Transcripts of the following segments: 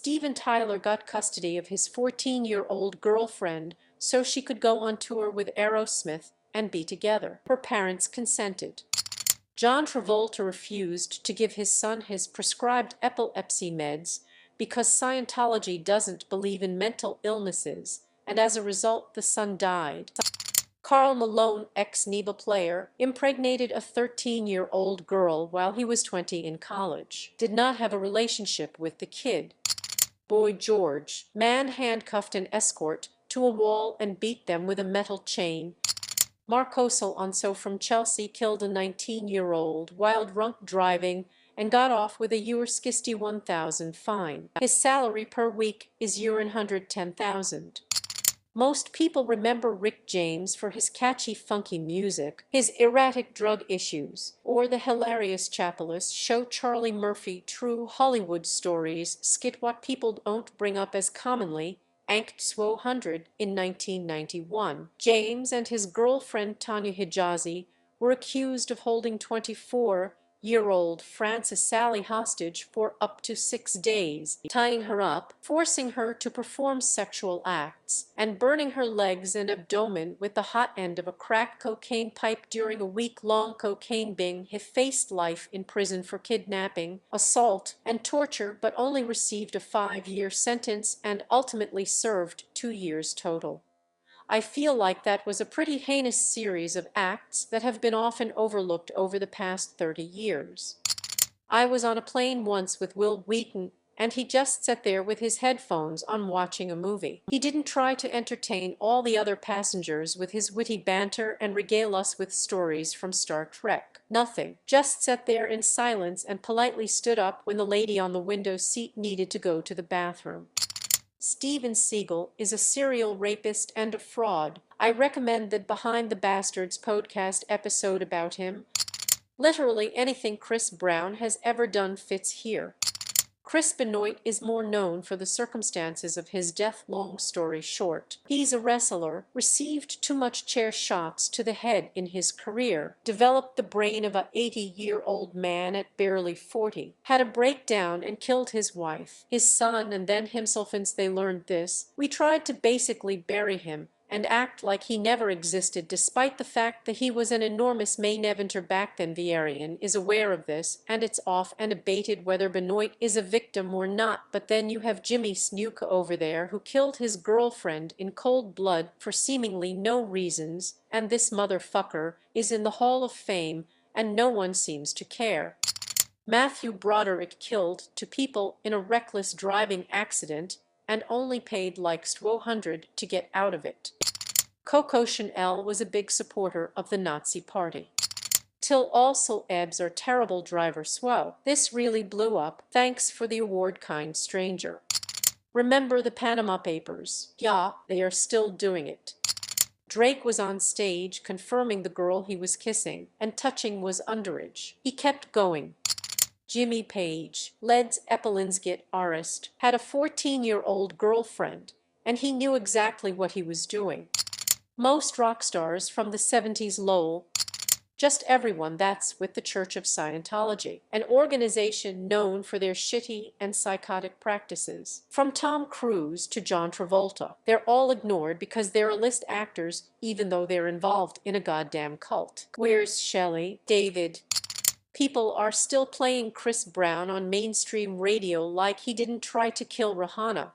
Steven Tyler got custody of his 14-year-old girlfriend so she could go on tour with Aerosmith and be together. Her parents consented. John Travolta refused to give his son his prescribed epilepsy meds because Scientology doesn't believe in mental illnesses, and as a result the son died. Karl Malone, ex-NEBA player, impregnated a 13-year-old girl while he was 20 in college. Did not have a relationship with the kid. Boy George, man handcuffed an escort to a wall and beat them with a metal chain. Marcos Alonso from Chelsea killed a 19-year-old while drunk driving and got off with a €61,000 fine. His salary per week is €110,000. Most people remember Rick James for his catchy, funky music, his erratic drug issues, or the hilarious Chapelist show Charlie Murphy True Hollywood Stories skit What People Don't Bring Up As Commonly, Ankh 100 in 1991. James and his girlfriend Tanya Hijazi were accused of holding 24-year-old Frances Sally hostage for up to 6 days, tying her up, forcing her to perform sexual acts, and burning her legs and abdomen with the hot end of a crack cocaine pipe during a week-long cocaine binge. He faced life in prison for kidnapping, assault, and torture, but only received a 5-year sentence and ultimately served 2 years total. I feel like that was a pretty heinous series of acts that have been often overlooked over the past 30 years. I was on a plane once with Will Wheaton, and he just sat there with his headphones on watching a movie. He didn't try to entertain all the other passengers with his witty banter and regale us with stories from Star Trek. Nothing. Just sat there in silence and politely stood up when the lady on the window seat needed to go to the bathroom. Steven Seagal is a serial rapist and a fraud. I recommend that Behind the Bastards podcast episode about him. Literally anything Chris Brown has ever done fits here. Chris Benoit is more known for the circumstances of his death. Long story short, he's a wrestler, received too much chair shots to the head in his career, developed the brain of a 80-year-old man at barely 40, had a breakdown and killed his wife, his son, and then himself. Since they learned this, we tried to basically bury him and act like he never existed, despite the fact that he was an enormous main eventer back then. Vierian is aware of this, and it's off and debated whether Benoit is a victim or not. But then you have Jimmy Snuka over there who killed his girlfriend in cold blood for seemingly no reasons, and this motherfucker is in the Hall of Fame, and no one seems to care. Matthew Broderick killed 2 people in a reckless driving accident and only paid like $200 to get out of it. Coco Chanel was a big supporter of the Nazi Party. Till also Ebbs are terrible driver. Swell. This really blew up. Thanks for the award, kind stranger. Remember the Panama Papers? Yeah, they are still doing it. Drake was on stage confirming the girl he was kissing and touching was underage. He kept going. Jimmy Page, Led Zeppelin's guitarist, had a 14-year-old girlfriend, and he knew exactly what he was doing. Most rock stars from the 70s. Lowell. Just everyone that's with the Church of Scientology, an organization known for their shitty and psychotic practices. From Tom Cruise to John Travolta, they're all ignored because they're A-list actors even though they're involved in a goddamn cult. Where's Shelley? David? People are still playing Chris Brown on mainstream radio like he didn't try to kill Rihanna.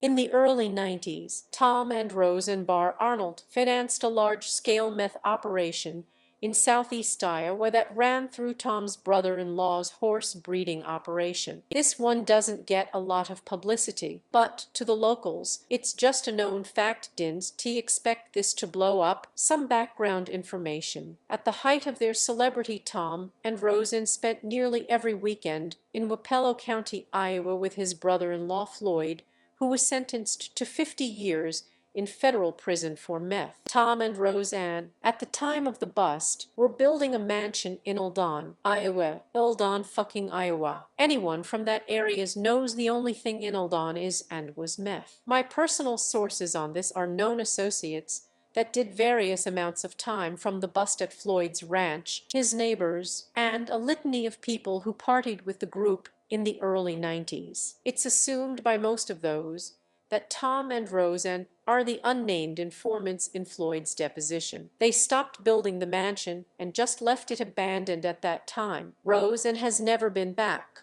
In the early 90s, Tom and Rose and Bar Arnold financed a large-scale meth operation in southeast Iowa that ran through Tom's brother-in-law's horse breeding operation. This one doesn't get a lot of publicity, but to the locals, it's just a known fact. Didn't expect this to blow up. Some background information. At the height of their celebrity, Tom and Rosen spent nearly every weekend in Wapello County, Iowa with his brother-in-law Floyd, who was sentenced to 50 years in federal prison for meth. Tom and Roseanne, at the time of the bust, were building a mansion in Eldon, Iowa. Eldon fucking Iowa. Anyone from that area knows the only thing in Eldon is and was meth. My personal sources on this are known associates that did various amounts of time from the bust at Floyd's ranch, his neighbors, and a litany of people who partied with the group in the early 90s. It's assumed by most of those that Tom and Roseanne are the unnamed informants in Floyd's deposition. They stopped building the mansion and just left it abandoned at that time. Roseanne has never been back.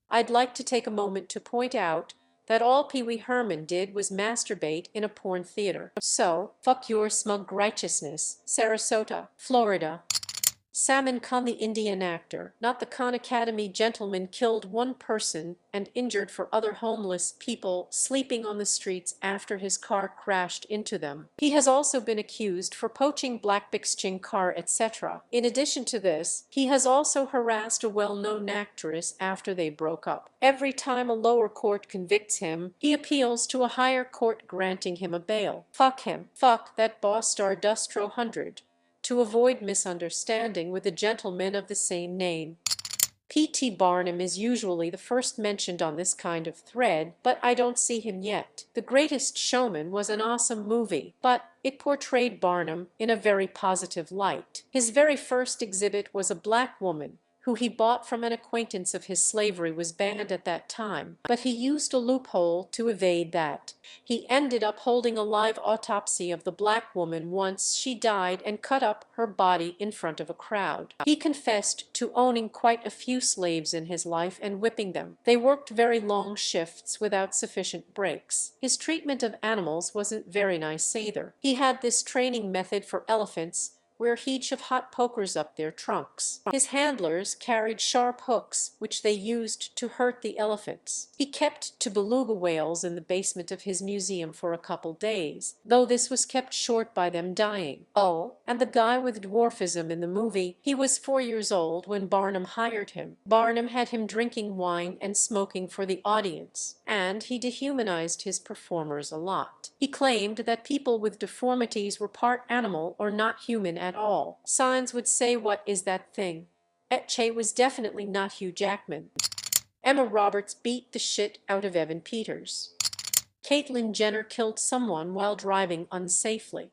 I'd like to take a moment to point out that all Pee Wee Herman did was masturbate in a porn theater. So, fuck your smug righteousness, Sarasota, Florida. Salman Khan, the Indian actor, not the Khan Academy gentleman, killed one person and injured for other homeless people sleeping on the streets after his car crashed into them. He has also been accused for poaching black Bixching car, etc. In addition to this, he has also harassed a well-known actress after they broke up. Every time a lower court convicts him, he appeals to a higher court granting him a bail. Fuck him. Fuck that boss star Dustro 100. To avoid misunderstanding with a gentleman of the same name. P.T. Barnum is usually the first mentioned on this kind of thread, but I don't see him yet. The Greatest Showman was an awesome movie, but it portrayed Barnum in a very positive light. His very first exhibit was a black woman who he bought from an acquaintance of his. Slavery was banned at that time, but he used a loophole to evade that. He ended up holding a live autopsy of the black woman once she died and cut up her body in front of a crowd. He confessed to owning quite a few slaves in his life and whipping them. They worked very long shifts without sufficient breaks. His treatment of animals wasn't very nice either. He had this training method for elephants where he'd shove hot pokers up their trunks. His handlers carried sharp hooks, which they used to hurt the elephants. He kept two beluga whales in the basement of his museum for a couple days, though this was kept short by them dying. Oh, and the guy with dwarfism in the movie, he was 4 years old when Barnum hired him. Barnum had him drinking wine and smoking for the audience, and he dehumanized his performers a lot. He claimed that people with deformities were part animal or not human at all. Signs would say, "What is that thing?" Etche was definitely not Hugh Jackman. Emma Roberts beat the shit out of Evan Peters. Caitlyn Jenner killed someone while driving unsafely.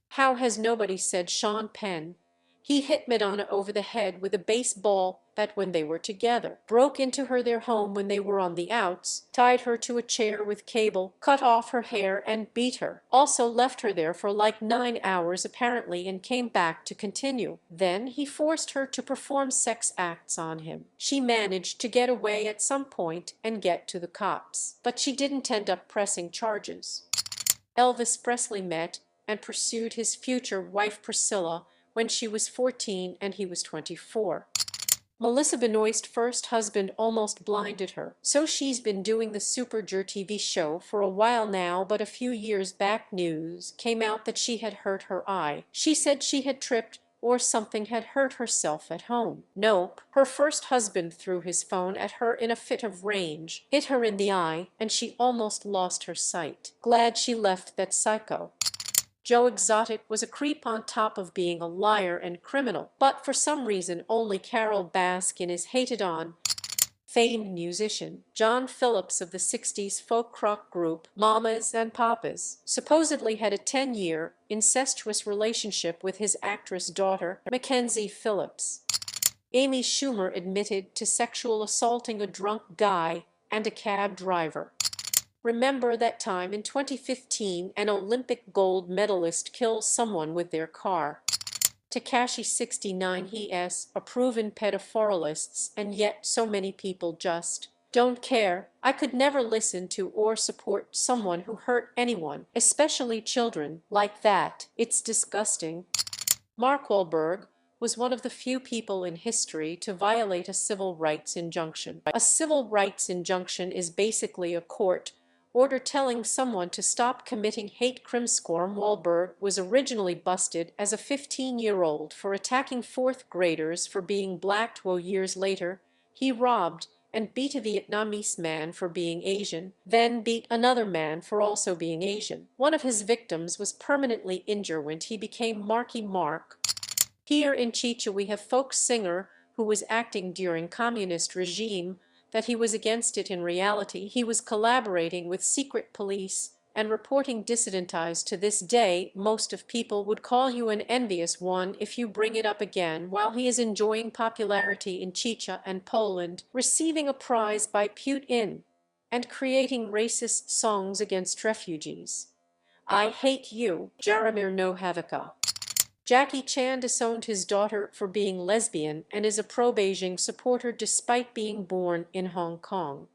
How has nobody said Sean Penn? He hit Madonna over the head with a baseball bat when they were together, broke into their home when they were on the outs, tied her to a chair with cable, cut off her hair and beat her. Also left her there for like 9 hours apparently and came back to continue. Then he forced her to perform sex acts on him. She managed to get away at some point and get to the cops, but she didn't end up pressing charges. Elvis Presley met and pursued his future wife Priscilla when she was 14 and he was 24. Melissa Benoist's first husband almost blinded her, so she's been doing the Superger TV show for a while now, but a few years back news came out that she had hurt her eye. She said she had tripped or something, had hurt herself at home. Nope, her first husband threw his phone at her in a fit of rage, hit her in the eye, and she almost lost her sight. Glad she left that psycho. Joe Exotic was a creep on top of being a liar and criminal, but for some reason only Carol Baskin is hated on. Famed musician John Phillips of the 60s folk rock group Mamas and Papas supposedly had a 10-year incestuous relationship with his actress daughter, Mackenzie Phillips. Amy Schumer admitted to sexual assaulting a drunk guy and a cab driver. Remember that time in 2015 an Olympic gold medalist kills someone with their car? Tekashi 69, he's a proven pedophilist, and yet so many people just don't care. I could never listen to or support someone who hurt anyone, especially children, like that. It's disgusting. Mark Wahlberg was one of the few people in history to violate a civil rights injunction. A civil rights injunction is basically a court order telling someone to stop committing hate crimes. Wahlberg was originally busted as a 15-year-old for attacking fourth graders for being black. 12 years later, he robbed and beat a Vietnamese man for being Asian, then beat another man for also being Asian. One of his victims was permanently injured when he became Marky Mark. Here in Chicha we have folk singer who was acting during communist regime that he was against it. In reality, he was collaborating with secret police and reporting dissidentized to this day. Most of people would call you an envious one if you bring it up again while he is enjoying popularity in Czechia and Poland, receiving a prize by Putin, and creating racist songs against refugees. I hate you, Jaromir Nohavica. Jackie Chan disowned his daughter for being lesbian and is a pro-Beijing supporter despite being born in Hong Kong.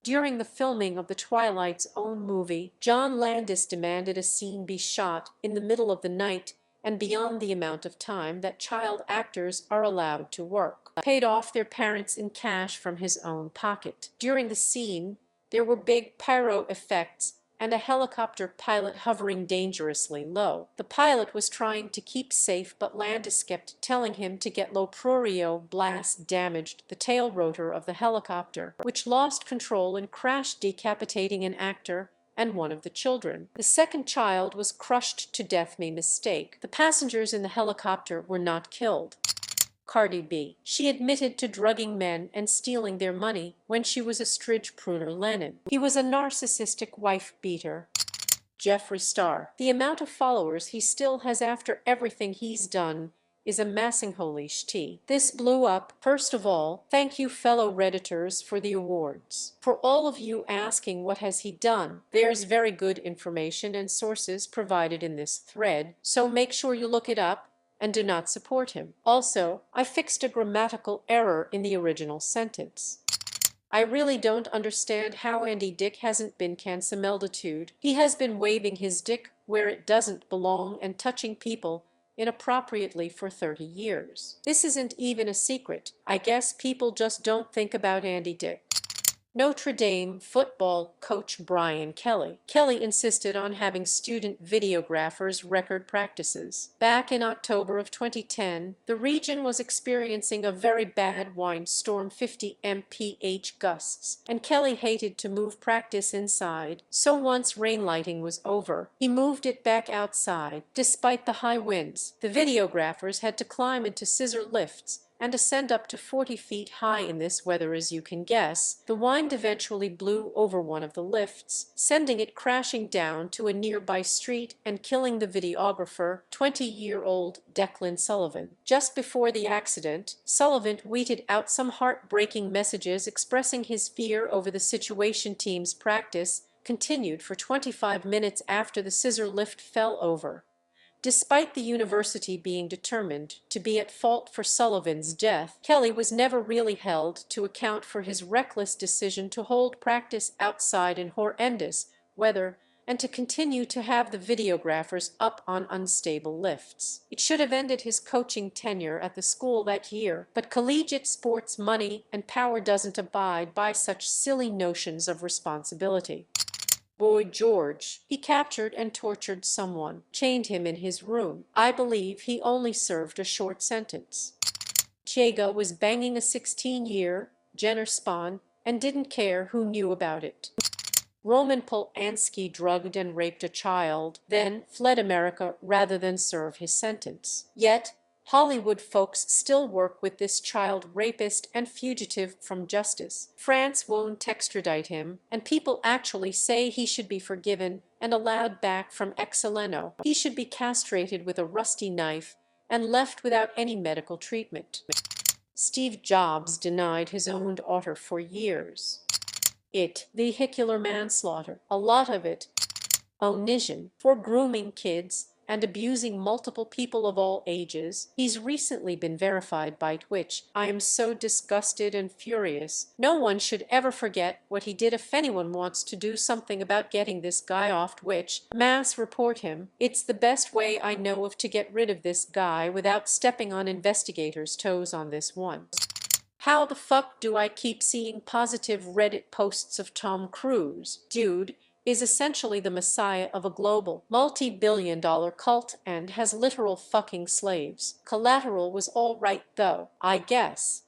During the filming of the Twilight's own movie, John Landis demanded a scene be shot in the middle of the night and beyond the amount of time that child actors are allowed to work. Paid off their parents in cash from his own pocket. During the scene, there were big pyro effects and a helicopter pilot hovering dangerously low. The pilot was trying to keep safe, but Landis kept telling him to get low. Prorio blast damaged the tail rotor of the helicopter, which lost control and crashed, decapitating an actor and one of the children. The second child was crushed to death. Mistake. The passengers in the helicopter were not killed. Cardi B. She admitted to drugging men and stealing their money when she was a stridge pruner. Lennon. He was a narcissistic wife beater. Jeffree Star. The amount of followers he still has after everything he's done is amassing. Holy shit. This blew up. First of all, thank you fellow Redditors for the awards. For all of you asking what has he done, there's very good information and sources provided in this thread, so make sure you look it up and do not support him. Also, I fixed a grammatical error in the original sentence. I really don't understand how Andy Dick hasn't been cancelditude. He has been waving his dick where it doesn't belong and touching people inappropriately for 30 years. This isn't even a secret. I guess people just don't think about Andy Dick. Notre Dame football coach Brian Kelly. Kelly insisted on having student videographers record practices. Back in October of 2010, the region was experiencing a very bad windstorm, 50 mph gusts, and Kelly hated to move practice inside, so once rain lighting was over, he moved it back outside. Despite the high winds, the videographers had to climb into scissor lifts and ascend up to 40 feet high in this weather. As you can guess, the wind eventually blew over one of the lifts, sending it crashing down to a nearby street and killing the videographer, 20-year-old Declan Sullivan. Just before the accident, Sullivan tweeted out some heartbreaking messages expressing his fear over the situation. Team's practice continued for 25 minutes after the scissor lift fell over. Despite the university being determined to be at fault for Sullivan's death, Kelly was never really held to account for his reckless decision to hold practice outside in horrendous weather and to continue to have the videographers up on unstable lifts. It should have ended his coaching tenure at the school that year, but collegiate sports money and power doesn't abide by such silly notions of responsibility. Boy George. He captured and tortured someone, chained him in his room. I believe he only served a short sentence. Chega was banging a 16-year Jenner spawn and didn't care who knew about it. Roman Polanski drugged and raped a child, then fled America rather than serve his sentence. Yet, Hollywood folks still work with this child rapist and fugitive from justice. France won't extradite him, and people actually say he should be forgiven and allowed back from Exileno. He should be castrated with a rusty knife and left without any medical treatment. Steve Jobs denied his own daughter for years. Vehicular manslaughter, a lot of it, omission, for grooming kids and abusing multiple people of all ages. He's recently been verified by Twitch. I am so disgusted and furious. No one should ever forget what he did. If anyone wants to do something about getting this guy off Twitch, mass report him. It's the best way I know of to get rid of this guy without stepping on investigators' toes on this one. How the fuck do I keep seeing positive Reddit posts of Tom Cruise? Dude is essentially the messiah of a global, multi-billion-dollar cult and has literal fucking slaves. Collateral was all right though, I guess.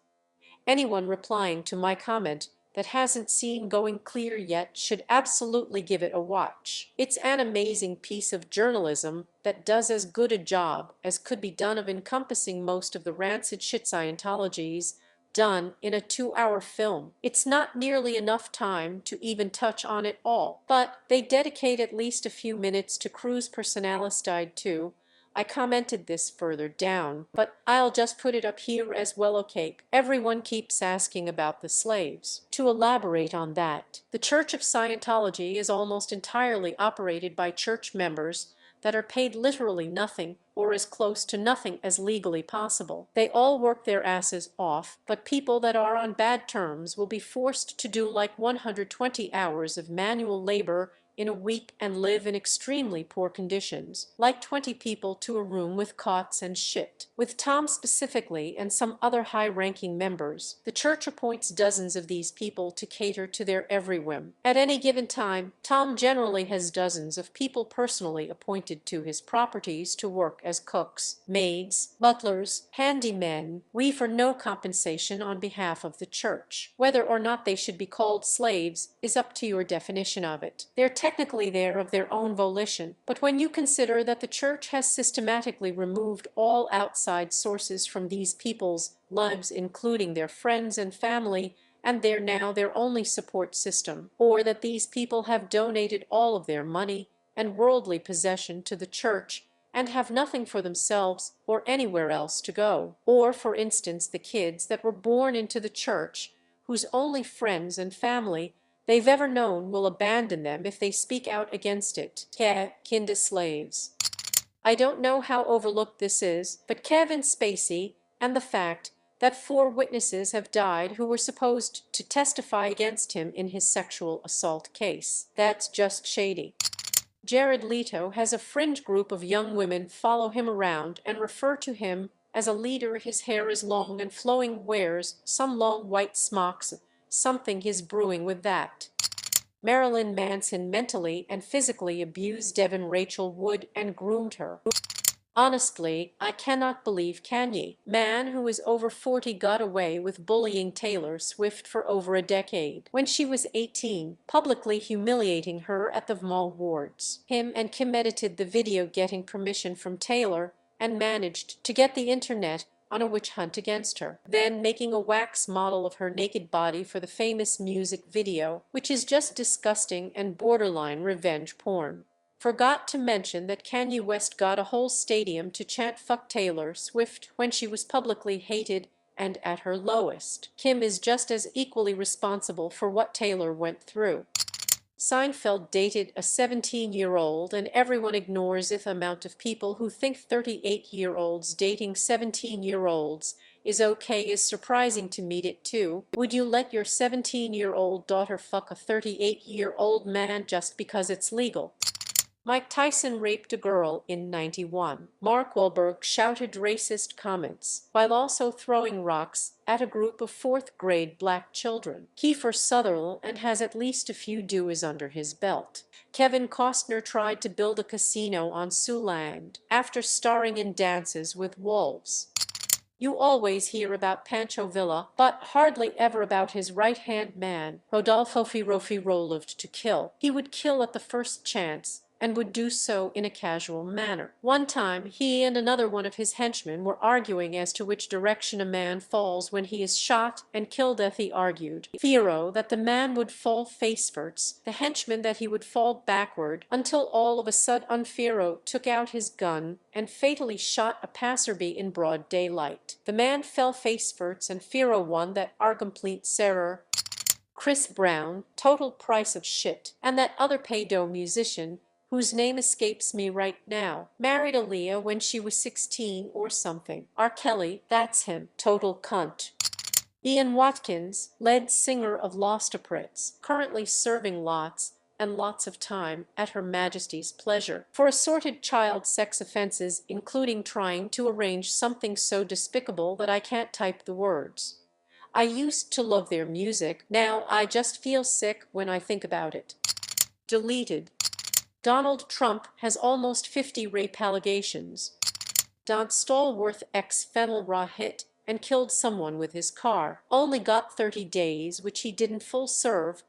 Anyone replying to my comment that hasn't seen Going Clear yet should absolutely give it a watch. It's an amazing piece of journalism that does as good a job as could be done of encompassing most of the rancid shit Scientology's done in a 2-hour film. It's not nearly enough time to even touch on it all, but they dedicate at least a few minutes to Cruz Personalis died too. I commented this further down, but I'll just put it up here as well. Okay, everyone keeps asking about the slaves. To elaborate on that, the Church of Scientology is almost entirely operated by church members that are paid literally nothing or as close to nothing as legally possible. They all work their asses off, but people that are on bad terms will be forced to do like 120 hours of manual labor in a week and live in extremely poor conditions, like 20 people to a room with cots and shit. With Tom specifically and some other high-ranking members, the church appoints dozens of these people to cater to their every whim. At any given time, Tom generally has dozens of people personally appointed to his properties to work as cooks, maids, butlers, handymen, for no compensation on behalf of the church. Whether or not they should be called slaves is up to your definition of it. They're technically there of their own volition, but when you consider that the church has systematically removed all outside sources from these people's lives, including their friends and family, and they're now their only support system, or that these people have donated all of their money and worldly possession to the church and have nothing for themselves or anywhere else to go, or for instance the kids that were born into the church whose only friends and family they've ever known will abandon them if they speak out against it. Kinda slaves. I don't know how overlooked this is, but Kevin Spacey and the fact that 4 witnesses have died who were supposed to testify against him in his sexual assault case. That's just shady. Jared Leto has a fringe group of young women follow him around and refer to him as a leader. His hair is long and flowing, wears some long white smocks. Something is brewing with that. Marilyn Manson mentally and physically abused Devin Rachel Wood and groomed her. Honestly, I cannot believe Kanye, man who is over 40, got away with bullying Taylor Swift for over a decade when she was 18, publicly humiliating her at the VMA Awards. Him and Kim edited the video getting permission from Taylor and managed to get the internet on a witch hunt against her, then making a wax model of her naked body for the famous music video, which is just disgusting and borderline revenge porn. Forgot to mention that Kanye West got a whole stadium to chant "fuck Taylor Swift" when she was publicly hated and at her lowest. Kim is just as equally responsible for what Taylor went through. Seinfeld dated a 17-year-old, and everyone ignores the amount of people who think 38-year-olds dating 17-year-olds is okay. Is surprising to meet it too. Would you let your 17-year-old daughter fuck a 38-year-old man just because it's legal? Mike Tyson raped a girl in '91. Mark Wahlberg shouted racist comments while also throwing rocks at a group of 4th-grade black children. Kiefer Sutherland has at least a few duos under his belt. Kevin Costner tried to build a casino on Siouxland after starring in Dances with Wolves. You always hear about Pancho Villa, but hardly ever about his right-hand man, Rodolfo Firo lived to kill. He would kill at the first chance, and would do so in a casual manner. One time, he and another one of his henchmen were arguing as to which direction a man falls when he is shot and killed. He argued, Firo, that the man would fall face first, the henchman that he would fall backward, until all of a sudden Firo took out his gun and fatally shot a passerby in broad daylight. The man fell face first and Firo won that argument. Sarah. Chris Brown, total price of shit, and that other pedo musician whose name escapes me right now, married Aaliyah when she was 16 or something. R. Kelly, that's him, total cunt. Ian Watkins, lead singer of Lostopritz, currently serving lots and lots of time at Her Majesty's pleasure for assorted child sex offenses, including trying to arrange something so despicable that I can't type the words. I used to love their music, now I just feel sick when I think about it. Deleted. Donald Trump has almost 50 rape allegations. Don Stallworth ex-Fennel hit and killed someone with his car. Only got 30 days, which he didn't full serve.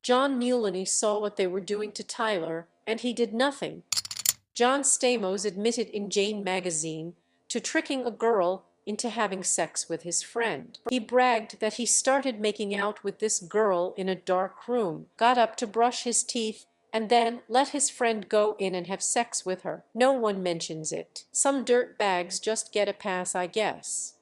John Mulaney saw what they were doing to Tyler, and he did nothing. John Stamos admitted in Jane magazine to tricking a girl into having sex with his friend. He bragged that he started making out with this girl in a dark room, got up to brush his teeth, and then let his friend go in and have sex with her. No one mentions it. Some dirt bags just get a pass, I guess.